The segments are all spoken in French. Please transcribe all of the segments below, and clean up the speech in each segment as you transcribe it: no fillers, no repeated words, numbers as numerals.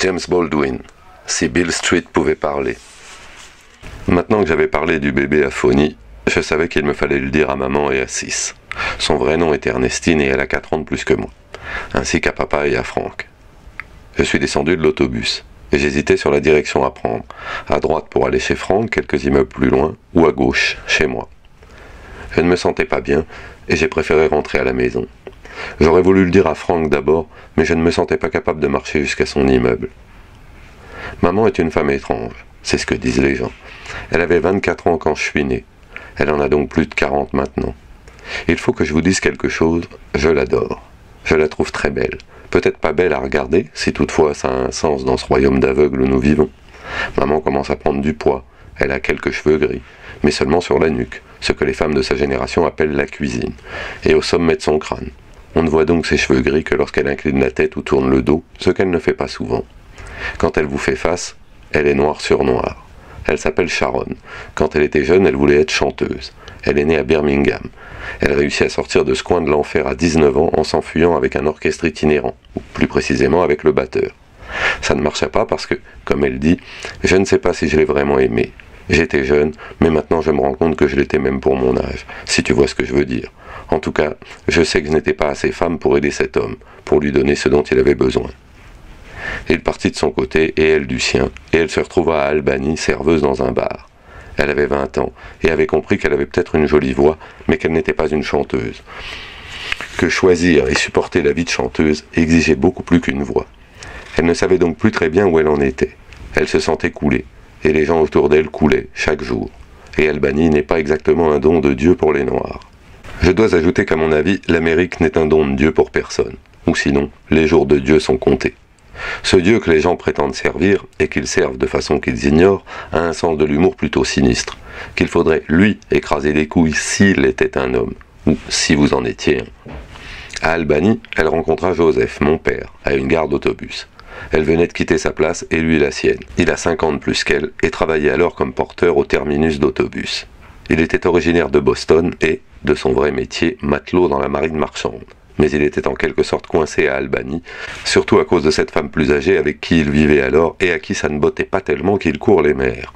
James Baldwin, si Beale Street pouvait parler. Maintenant que j'avais parlé du bébé à Phony, je savais qu'il me fallait le dire à maman et à Sis. Son vrai nom est Ernestine et elle a 4 ans de plus que moi, ainsi qu'à papa et à Franck. Je suis descendu de l'autobus et j'hésitais sur la direction à prendre, à droite pour aller chez Franck, quelques immeubles plus loin, ou à gauche, chez moi. Je ne me sentais pas bien et j'ai préféré rentrer à la maison. J'aurais voulu le dire à Franck d'abord, mais je ne me sentais pas capable de marcher jusqu'à son immeuble. Maman est une femme étrange, c'est ce que disent les gens. Elle avait 24 ans quand je suis né. Elle en a donc plus de 40 maintenant. Il faut que je vous dise quelque chose, je l'adore. Je la trouve très belle. Peut-être pas belle à regarder, si toutefois ça a un sens dans ce royaume d'aveugles où nous vivons. Maman commence à prendre du poids. Elle a quelques cheveux gris, mais seulement sur la nuque, ce que les femmes de sa génération appellent la cuisine, et au sommet de son crâne. On ne voit donc ses cheveux gris que lorsqu'elle incline la tête ou tourne le dos, ce qu'elle ne fait pas souvent. Quand elle vous fait face, elle est noire sur noir. Elle s'appelle Sharon. Quand elle était jeune, elle voulait être chanteuse. Elle est née à Birmingham. Elle réussit à sortir de ce coin de l'enfer à 19 ans en s'enfuyant avec un orchestre itinérant, ou plus précisément avec le batteur. Ça ne marcha pas parce que, comme elle dit, je ne sais pas si je l'ai vraiment aimé. J'étais jeune, mais maintenant je me rends compte que je l'étais même pour mon âge, si tu vois ce que je veux dire. En tout cas, je sais que je n'étais pas assez femme pour aider cet homme, pour lui donner ce dont il avait besoin. Il partit de son côté et elle du sien, et elle se retrouva à Albany, serveuse dans un bar. Elle avait 20 ans, et avait compris qu'elle avait peut-être une jolie voix, mais qu'elle n'était pas une chanteuse. Que choisir et supporter la vie de chanteuse exigeait beaucoup plus qu'une voix. Elle ne savait donc plus très bien où elle en était. Elle se sentait couler, et les gens autour d'elle coulaient, chaque jour. Et Albany n'est pas exactement un don de Dieu pour les Noirs. Je dois ajouter qu'à mon avis, l'Amérique n'est un don de Dieu pour personne. Ou sinon, les jours de Dieu sont comptés. Ce Dieu que les gens prétendent servir, et qu'ils servent de façon qu'ils ignorent, a un sens de l'humour plutôt sinistre, qu'il faudrait, lui, écraser les couilles s'il était un homme, ou si vous en étiez un. À Albany, elle rencontra Joseph, mon père, à une gare d'autobus. Elle venait de quitter sa place et lui la sienne. Il a 5 ans de plus qu'elle, et travaillait alors comme porteur au terminus d'autobus. Il était originaire de Boston et, de son vrai métier, matelot dans la marine marchande. Mais il était en quelque sorte coincé à Albany, surtout à cause de cette femme plus âgée avec qui il vivait alors et à qui ça ne bottait pas tellement qu'il court les mers.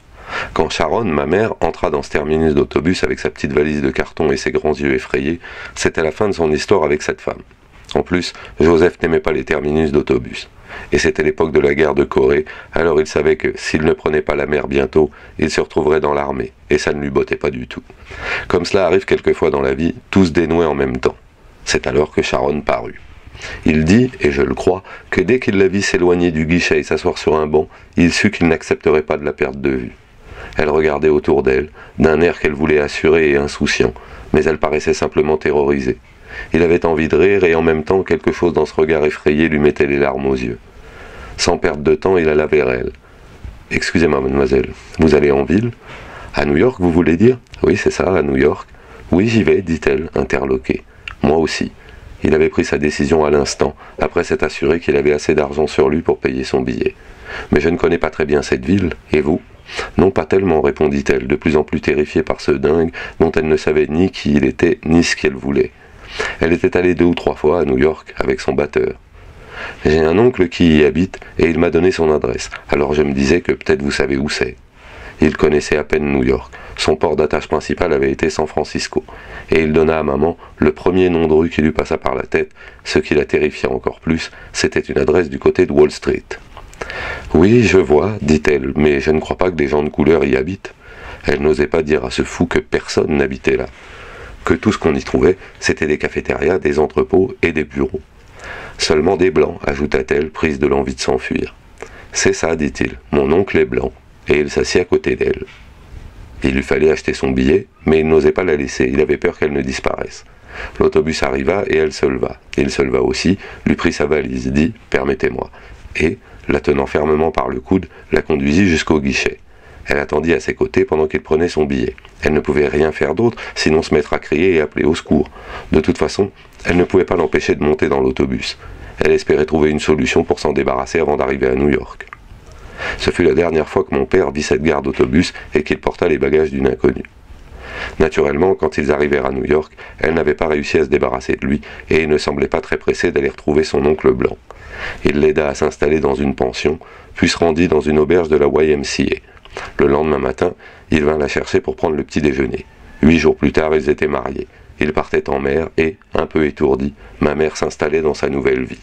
Quand Sharon, ma mère, entra dans ce terminus d'autobus avec sa petite valise de carton et ses grands yeux effrayés, c'était la fin de son histoire avec cette femme. En plus, Joseph n'aimait pas les terminus d'autobus. Et c'était l'époque de la guerre de Corée, alors il savait que s'il ne prenait pas la mer bientôt, il se retrouverait dans l'armée, et ça ne lui bottait pas du tout. Comme cela arrive quelquefois dans la vie, tout se dénouait en même temps. C'est alors que Sharon parut. Il dit, et je le crois, que dès qu'il la vit s'éloigner du guichet et s'asseoir sur un banc, il sut qu'il n'accepterait pas de la perdre de vue. Elle regardait autour d'elle, d'un air qu'elle voulait assurer et insouciant, mais elle paraissait simplement terrorisée. Il avait envie de rire et en même temps quelque chose dans ce regard effrayé lui mettait les larmes aux yeux. Sans perdre de temps, il alla vers elle. « Excusez-moi, mademoiselle, vous allez en ville ? À New York, vous voulez dire ? Oui, c'est ça, à New York. Oui, j'y vais, dit-elle, interloquée. Moi aussi. Il avait pris sa décision à l'instant, après s'être assuré qu'il avait assez d'argent sur lui pour payer son billet. Mais je ne connais pas très bien cette ville, et vous ? Non, pas tellement, répondit-elle, de plus en plus terrifiée par ce dingue dont elle ne savait ni qui il était, ni ce qu'elle voulait. Elle était allée 2 ou 3 fois à New York avec son batteur. J'ai un oncle qui y habite et il m'a donné son adresse, alors je me disais que peut-être vous savez où c'est. Il connaissait à peine New York. Son port d'attache principal avait été San Francisco, et il donna à maman le premier nom de rue qui lui passa par la tête. Ce qui la terrifiait encore plus, c'était une adresse du côté de Wall Street. « Oui, je vois, dit-elle, mais je ne crois pas que des gens de couleur y habitent. » Elle n'osait pas dire à ce fou que personne n'habitait là, que tout ce qu'on y trouvait, c'était des cafétérias, des entrepôts et des bureaux. « Seulement des blancs, ajouta-t-elle, prise de l'envie de s'enfuir. « C'est ça, dit-il, mon oncle est blanc. » Et il s'assit à côté d'elle. Il lui fallait acheter son billet, mais il n'osait pas la laisser, il avait peur qu'elle ne disparaisse. L'autobus arriva et elle se leva. Il se leva aussi, lui prit sa valise, dit « Permettez-moi » et, la tenant fermement par le coude, la conduisit jusqu'au guichet. Elle attendit à ses côtés pendant qu'il prenait son billet. Elle ne pouvait rien faire d'autre, sinon se mettre à crier et appeler au secours. De toute façon, elle ne pouvait pas l'empêcher de monter dans l'autobus. Elle espérait trouver une solution pour s'en débarrasser avant d'arriver à New York. Ce fut la dernière fois que mon père vit cette gare d'autobus et qu'il porta les bagages d'une inconnue. Naturellement, quand ils arrivèrent à New York, elle n'avait pas réussi à se débarrasser de lui et il ne semblait pas très pressé d'aller retrouver son oncle blanc. Il l'aida à s'installer dans une pension, puis se rendit dans une auberge de la YMCA. Le lendemain matin, il vint la chercher pour prendre le petit déjeuner. 8 jours plus tard, ils étaient mariés. Ils partaient en mer et, un peu étourdie, ma mère s'installait dans sa nouvelle vie.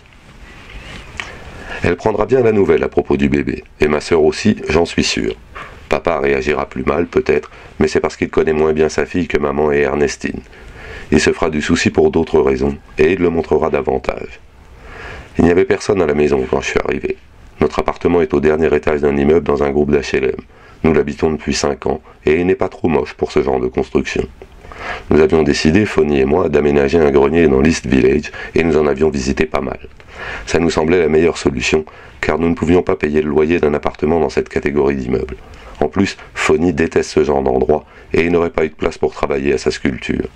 Elle prendra bien la nouvelle à propos du bébé, et ma sœur aussi, j'en suis sûr. Papa réagira plus mal, peut-être, mais c'est parce qu'il connaît moins bien sa fille que maman et Ernestine. Il se fera du souci pour d'autres raisons, et il le montrera davantage. Il n'y avait personne à la maison quand je suis arrivé. Notre appartement est au dernier étage d'un immeuble dans un groupe d'HLM. Nous l'habitons depuis 5 ans, et il n'est pas trop moche pour ce genre de construction. Nous avions décidé, Fonny et moi, d'aménager un grenier dans l'East Village, et nous en avions visité pas mal. Ça nous semblait la meilleure solution, car nous ne pouvions pas payer le loyer d'un appartement dans cette catégorie d'immeubles. En plus, Fonny déteste ce genre d'endroit, et il n'aurait pas eu de place pour travailler à sa sculpture.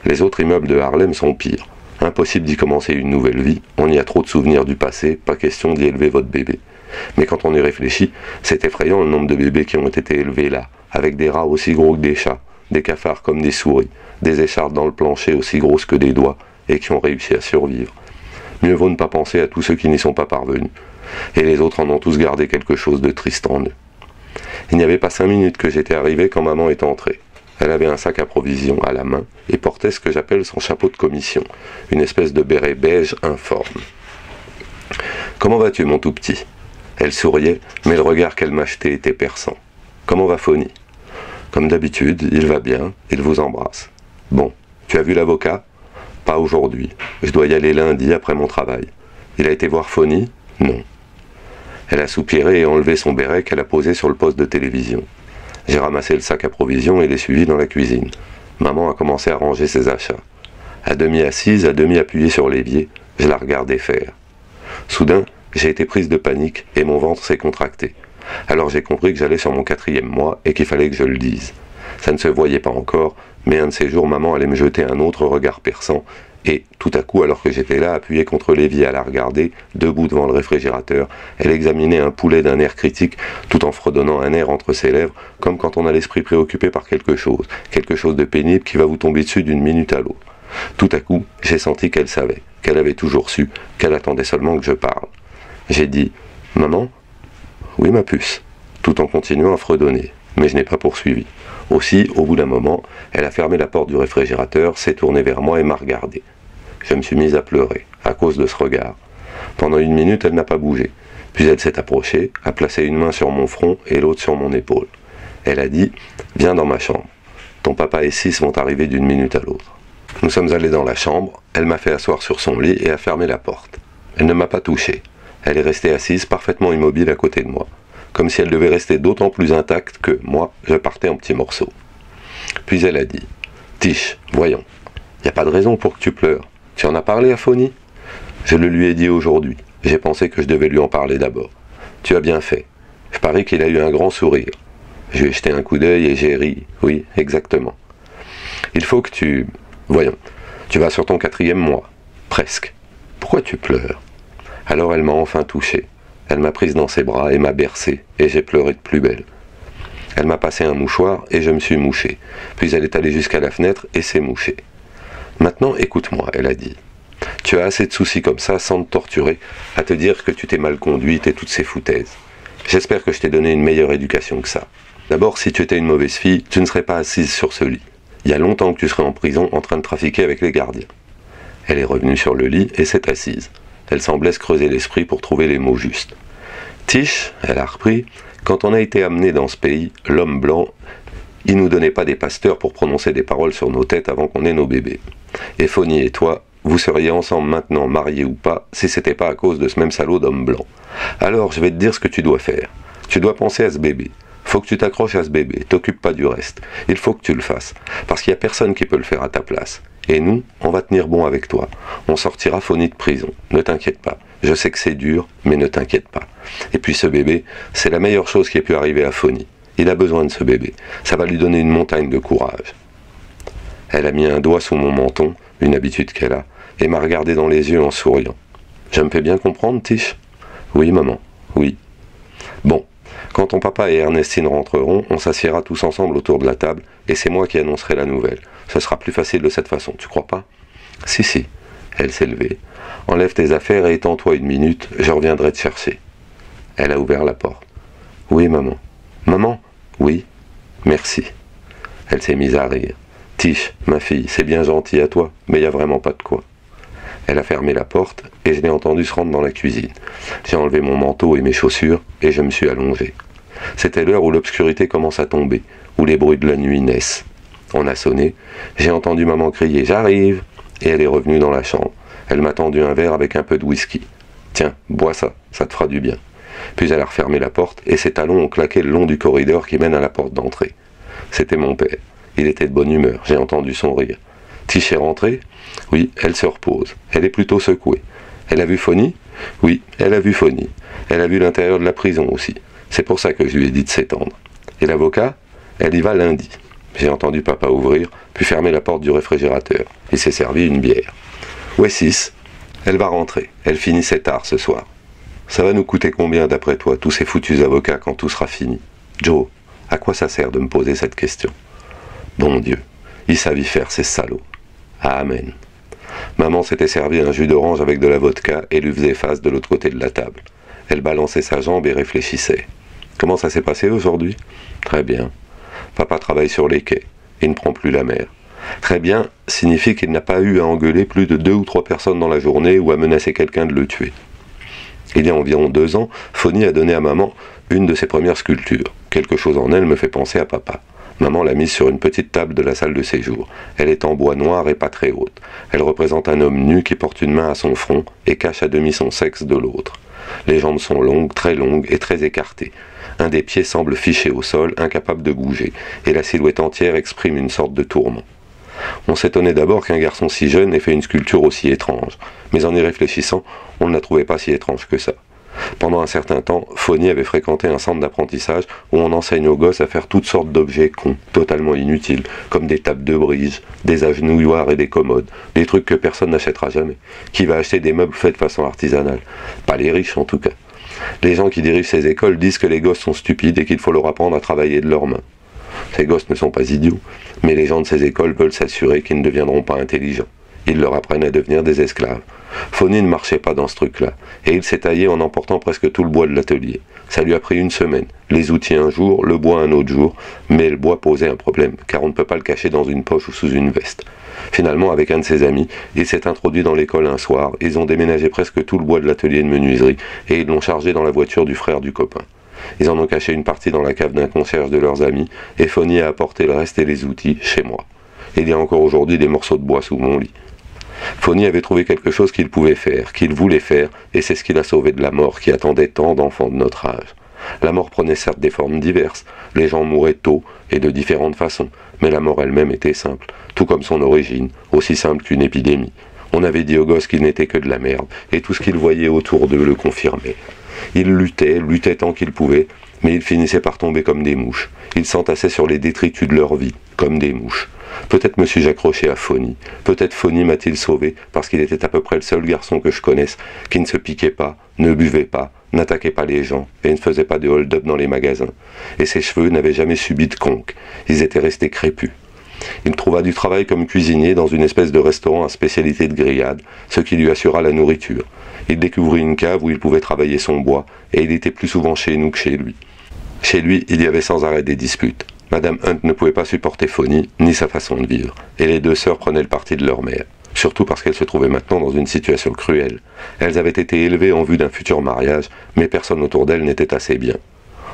Les autres immeubles de Harlem sont pires. Impossible d'y commencer une nouvelle vie, on y a trop de souvenirs du passé, pas question d'y élever votre bébé. Mais quand on y réfléchit, c'est effrayant le nombre de bébés qui ont été élevés là, avec des rats aussi gros que des chats, des cafards comme des souris, des écharpes dans le plancher aussi grosses que des doigts, et qui ont réussi à survivre. Mieux vaut ne pas penser à tous ceux qui n'y sont pas parvenus. Et les autres en ont tous gardé quelque chose de triste en eux. Il n'y avait pas 5 minutes que j'étais arrivé quand maman est entrée. Elle avait un sac à provisions à la main et portait ce que j'appelle son chapeau de commission, une espèce de béret beige informe. « Comment vas-tu, mon tout petit ?» Elle souriait, mais le regard qu'elle m'achetait était perçant. « Comment va Fonny ?»« Comme d'habitude, il va bien, il vous embrasse. »« Bon, tu as vu l'avocat ?»« Pas aujourd'hui. Je dois y aller lundi après mon travail. »« Il a été voir Fonny ?»« Non. » Elle a soupiré et enlevé son béret qu'elle a posé sur le poste de télévision. J'ai ramassé le sac à provisions et l'ai suivi dans la cuisine. Maman a commencé à ranger ses achats. À demi assise, à demi appuyée sur l'évier, je la regardais faire. Soudain, j'ai été prise de panique et mon ventre s'est contracté. Alors j'ai compris que j'allais sur mon 4e mois et qu'il fallait que je le dise. Ça ne se voyait pas encore, mais un de ces jours, maman allait me jeter un autre regard perçant et, tout à coup, alors que j'étais là, appuyé contre l'évier à la regarder, debout devant le réfrigérateur, elle examinait un poulet d'un air critique, tout en fredonnant un air entre ses lèvres, comme quand on a l'esprit préoccupé par quelque chose de pénible qui va vous tomber dessus d'une minute à l'autre. Tout à coup, j'ai senti qu'elle savait, qu'elle avait toujours su, qu'elle attendait seulement que je parle. J'ai dit « Maman ?»« Oui, ma puce », tout en continuant à fredonner, mais je n'ai pas poursuivi. Aussi, au bout d'un moment, elle a fermé la porte du réfrigérateur, s'est tournée vers moi et m'a regardé. Je me suis mise à pleurer, à cause de ce regard. Pendant 1 minute, elle n'a pas bougé. Puis elle s'est approchée, a placé une main sur mon front et l'autre sur mon épaule. Elle a dit « Viens dans ma chambre. Ton papa et Sis vont arriver d'une minute à l'autre. » Nous sommes allés dans la chambre, elle m'a fait asseoir sur son lit et a fermé la porte. Elle ne m'a pas touché. Elle est restée assise, parfaitement immobile à côté de moi, comme si elle devait rester d'autant plus intacte que, moi, je partais en petits morceaux. Puis elle a dit « Tish, voyons, il n'y a pas de raison pour que tu pleures. Tu en as parlé à Fonny ?» Je le lui ai dit aujourd'hui. J'ai pensé que je devais lui en parler d'abord. Tu as bien fait. Je parie qu'il a eu un grand sourire. Je lui ai jeté un coup d'œil et j'ai ri. Oui, exactement. Il faut que tu... Voyons, tu vas sur ton 4e mois. Presque. Pourquoi tu pleures ? Alors elle m'a enfin touché. Elle m'a prise dans ses bras et m'a bercé, et j'ai pleuré de plus belle. Elle m'a passé un mouchoir et je me suis mouché. Puis elle est allée jusqu'à la fenêtre et s'est mouchée. Maintenant, écoute-moi, elle a dit. Tu as assez de soucis comme ça, sans te torturer, à te dire que tu t'es mal conduite et toutes ces foutaises. J'espère que je t'ai donné une meilleure éducation que ça. D'abord, si tu étais une mauvaise fille, tu ne serais pas assise sur ce lit. Il y a longtemps que tu serais en prison en train de trafiquer avec les gardiens. Elle est revenue sur le lit et s'est assise. Elle semblait se creuser l'esprit pour trouver les mots justes. Tish, elle a repris, quand on a été amené dans ce pays, l'homme blanc, il nous donnait pas des pasteurs pour prononcer des paroles sur nos têtes avant qu'on ait nos bébés. Et Fonny et toi, vous seriez ensemble maintenant, mariés ou pas, si c'était pas à cause de ce même salaud d'homme blanc. Alors, je vais te dire ce que tu dois faire. Tu dois penser à ce bébé. Faut que tu t'accroches à ce bébé, t'occupe pas du reste. Il faut que tu le fasses, parce qu'il y a personne qui peut le faire à ta place. Et nous, on va tenir bon avec toi. On sortira Fonny de prison. Ne t'inquiète pas. Je sais que c'est dur, mais ne t'inquiète pas. Et puis ce bébé, c'est la meilleure chose qui ait pu arriver à Fonny. Il a besoin de ce bébé. Ça va lui donner une montagne de courage. Elle a mis un doigt sous mon menton, une habitude qu'elle a, et m'a regardé dans les yeux en souriant. Je me fais bien comprendre, Tish ? Oui, maman. Oui. Bon. Quand ton papa et Ernestine rentreront, on s'assiera tous ensemble autour de la table, et c'est moi qui annoncerai la nouvelle. Ce sera plus facile de cette façon, tu crois pas ? Si, Elle s'est levée. Enlève tes affaires et étends-toi 1 minute, je reviendrai te chercher. Elle a ouvert la porte. Oui, maman. Maman? Oui. Merci. Elle s'est mise à rire. Tiche, ma fille, c'est bien gentil à toi, mais il n'y a vraiment pas de quoi. Elle a fermé la porte et je l'ai entendu se rendre dans la cuisine. J'ai enlevé mon manteau et mes chaussures et je me suis allongé. C'était l'heure où l'obscurité commence à tomber, où les bruits de la nuit naissent. On a sonné, j'ai entendu maman crier « J'arrive !» et elle est revenue dans la chambre. Elle m'a tendu un verre avec un peu de whisky. « Tiens, bois ça, ça te fera du bien. » Puis elle a refermé la porte et ses talons ont claqué le long du corridor qui mène à la porte d'entrée. C'était mon père. Il était de bonne humeur, j'ai entendu son rire. « Tiche est rentrée ? » Oui, elle se repose. Elle est plutôt secouée. Elle a vu Fonny ? Oui, elle a vu Fonny. Elle a vu l'intérieur de la prison aussi. C'est pour ça que je lui ai dit de s'étendre. Et l'avocat ? Elle y va lundi. J'ai entendu papa ouvrir, puis fermer la porte du réfrigérateur. Il s'est servi une bière. Ouais, 6. Elle va rentrer. Elle finissait tard ce soir. Ça va nous coûter combien d'après toi, tous ces foutus avocats, quand tout sera fini ? Joe, à quoi ça sert de me poser cette question ? Bon Dieu, ils savent y faire ces salauds. Amen. Maman s'était servi un jus d'orange avec de la vodka et lui faisait face de l'autre côté de la table. Elle balançait sa jambe et réfléchissait. Comment ça s'est passé aujourd'hui ? Très bien. Papa travaille sur les quais. Il ne prend plus la mer. Très bien signifie qu'il n'a pas eu à engueuler plus de 2 ou 3 personnes dans la journée ou à menacer quelqu'un de le tuer. Il y a environ 2 ans, Fonny a donné à maman une de ses premières sculptures. Quelque chose en elle me fait penser à papa. Maman l'a mise sur une petite table de la salle de séjour. Elle est en bois noir et pas très haute. Elle représente un homme nu qui porte une main à son front et cache à demi son sexe de l'autre. Les jambes sont longues et très écartées. Un des pieds semble fiché au sol, incapable de bouger, et la silhouette entière exprime une sorte de tourment. On s'étonnait d'abord qu'un garçon si jeune ait fait une sculpture aussi étrange, mais en y réfléchissant, on ne la trouvait pas si étrange que ça. Pendant un certain temps, Fonny avait fréquenté un centre d'apprentissage où on enseigne aux gosses à faire toutes sortes d'objets cons, totalement inutiles, comme des tables de brise, des agenouilloirs et des commodes, des trucs que personne n'achètera jamais. Qui va acheter des meubles faits de façon artisanale ? Pas les riches en tout cas. Les gens qui dirigent ces écoles disent que les gosses sont stupides et qu'il faut leur apprendre à travailler de leurs mains. Ces gosses ne sont pas idiots, mais les gens de ces écoles veulent s'assurer qu'ils ne deviendront pas intelligents. Ils leur apprennent à devenir des esclaves. Fonny ne marchait pas dans ce truc-là, et il s'est taillé en emportant presque tout le bois de l'atelier. Ça lui a pris 1 semaine, les outils un jour, le bois un autre jour, mais le bois posait un problème, car on ne peut pas le cacher dans une poche ou sous une veste. Finalement, avec un de ses amis, il s'est introduit dans l'école un soir, ils ont déménagé presque tout le bois de l'atelier de menuiserie, et ils l'ont chargé dans la voiture du frère du copain. Ils en ont caché une partie dans la cave d'un concierge de leurs amis, et Fonny a apporté le reste et les outils chez moi. Il y a encore aujourd'hui des morceaux de bois sous mon lit. Fonny avait trouvé quelque chose qu'il pouvait faire, qu'il voulait faire, et c'est ce qui l'a sauvé de la mort qui attendait tant d'enfants de notre âge. La mort prenait certes des formes diverses, les gens mouraient tôt et de différentes façons, mais la mort elle-même était simple, tout comme son origine, aussi simple qu'une épidémie. On avait dit aux gosses qu'ils n'étaient que de la merde, et tout ce qu'ils voyaient autour d'eux le confirmait. Ils luttaient tant qu'ils pouvaient, mais ils finissaient par tomber comme des mouches. Ils s'entassaient sur les détritus de leur vie, comme des mouches. Peut-être me suis-je accroché à Fonny. Peut-être Fonny m'a-t-il sauvé, parce qu'il était à peu près le seul garçon que je connaisse, qui ne se piquait pas, ne buvait pas, n'attaquait pas les gens, et ne faisait pas de hold-up dans les magasins. Et ses cheveux n'avaient jamais subi de conque. Ils étaient restés crépus. Il trouva du travail comme cuisinier dans une espèce de restaurant à spécialité de grillade, ce qui lui assura la nourriture. Il découvrit une cave où il pouvait travailler son bois, et il était plus souvent chez nous que chez lui. Chez lui, il y avait sans arrêt des disputes. Madame Hunt ne pouvait pas supporter Fonny, ni sa façon de vivre, et les 2 sœurs prenaient le parti de leur mère. Surtout parce qu'elles se trouvaient maintenant dans une situation cruelle. Elles avaient été élevées en vue d'un futur mariage, mais personne autour d'elles n'était assez bien.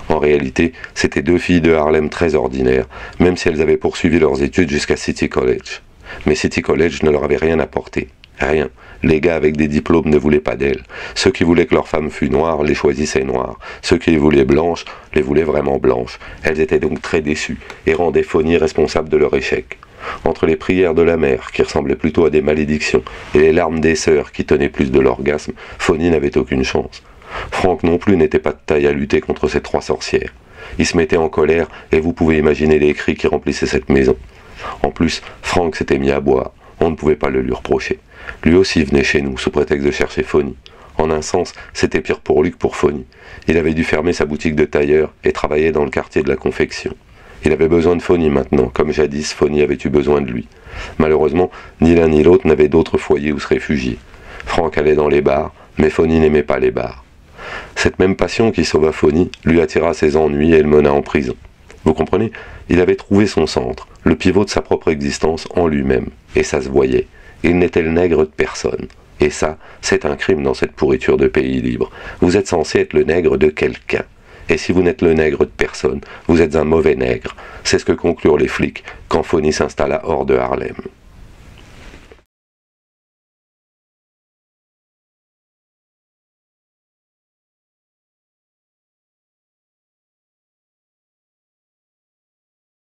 En réalité, c'étaient 2 filles de Harlem très ordinaires, même si elles avaient poursuivi leurs études jusqu'à City College. Mais City College ne leur avait rien apporté. Rien. Les gars avec des diplômes ne voulaient pas d'elles. Ceux qui voulaient que leur femme fût noire les choisissaient noires. Ceux qui les voulaient blanches les voulaient vraiment blanches. Elles étaient donc très déçues et rendaient Fonny responsable de leur échec. Entre les prières de la mère, qui ressemblaient plutôt à des malédictions, et les larmes des sœurs, qui tenaient plus de l'orgasme, Fonny n'avait aucune chance. Frank non plus n'était pas de taille à lutter contre ces 3 sorcières. Il se mettait en colère, et vous pouvez imaginer les cris qui remplissaient cette maison. En plus, Frank s'était mis à boire. On ne pouvait pas le lui reprocher. Lui aussi venait chez nous, sous prétexte de chercher Fonny. En un sens, c'était pire pour lui que pour Fonny. Il avait dû fermer sa boutique de tailleur et travailler dans le quartier de la confection. Il avait besoin de Fonny maintenant, comme jadis Fonny avait eu besoin de lui. Malheureusement, ni l'un ni l'autre n'avaient d'autre foyer où se réfugier. Franck allait dans les bars, mais Fonny n'aimait pas les bars. Cette même passion qui sauva Fonny lui attira ses ennuis et le mena en prison. Vous comprenez? Il avait trouvé son centre, le pivot de sa propre existence en lui-même, et ça se voyait. Il n'était le nègre de personne. Et ça, c'est un crime dans cette pourriture de pays libre. Vous êtes censé être le nègre de quelqu'un. Et si vous n'êtes le nègre de personne, vous êtes un mauvais nègre. C'est ce que conclurent les flics quand Fonny s'installa hors de Harlem.